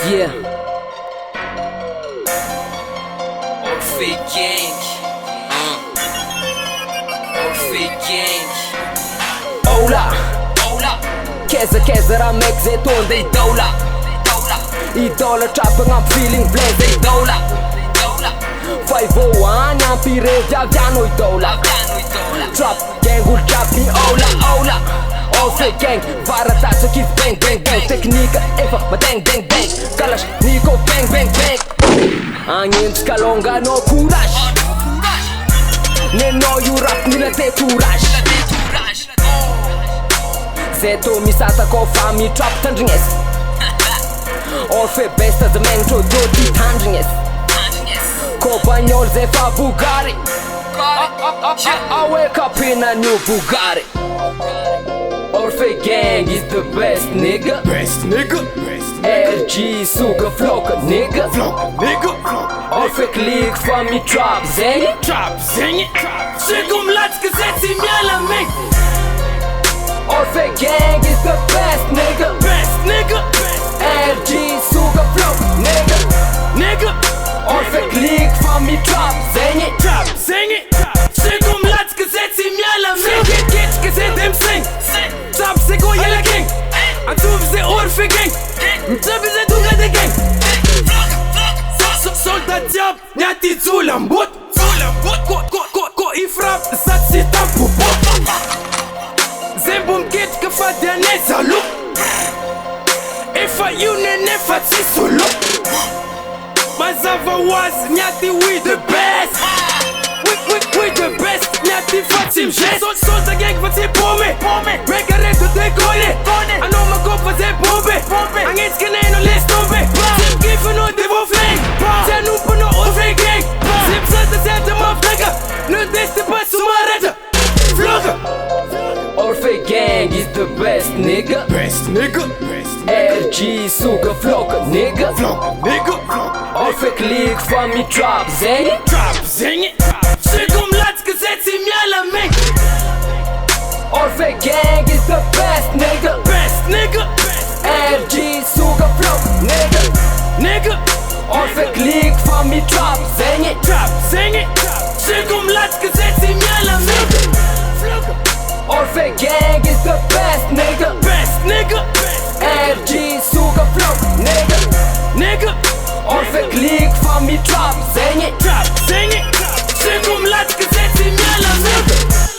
Yeah. Orphe Gang. Orphe Gang. Ola. Keza ramek zay tonda idola. Idola trapagna am feeling blaze idola. Fai voany ampirevy avy ano idola. Trap gang olo trapy ola. Orphe Gang, varadasakivy bang teknika efa madang kalash niko bang agnentsika longanao courage nenao io rap mila détourage zay tô misata kô fa mitrap tandrignesy Orphe besta the man trôdô ty tandrignesy kô bagnôlo zay fa bogary awe kapinan'io bogary Orphe Gang is the best nigga. RG suga floka nigga. Orphe click fa mi trap zengi. Chegou mlatka zay tsy miala meg. Orphe Gang is the best nigga. RG suga floka nigga. Orphe click fa mi trap zengi. Chegou mlatka zay tsy miala meg. Kitska zay dem sing. Trap zay go yela gang. Antovy zay Orphe Gang. Mitsapy zay tonga de gang. Soldat diab niaty dzola ambot. Ko i frappe za tsy tampobot. Zay mbo miketrika fa dia nezalo. Efa io nenefa tsy solo. Mazava hoazy niaty we the best. We the best, niaty fa tsy migeste. Soldat gang fa tsy pome. Rega reto décoller. Anao magô fa zay bombe. Agnetsika neno laisse tomber. Tsy mikifanao devo fling. Tsy anompanao Orphe Gang. Tsy misata zay ata mafinaga. No desty pas sumarata. Vloga. Orphe Gang is the best nigga. RG suga floka nigga. Orphe click fa mi trap zengi. Chegou mlatka zay tsy miala meg. Orphe Gang is the best nigga. RG suga floka nigga. Orphe click fa mi trap zengi. Chegou mlatka zay tsy miala meg. Orphe Gang is the best nigga. RG suga floka nigga. Orphe click fa mi trap zengi. Chegou mlatka zay tsy miala meg.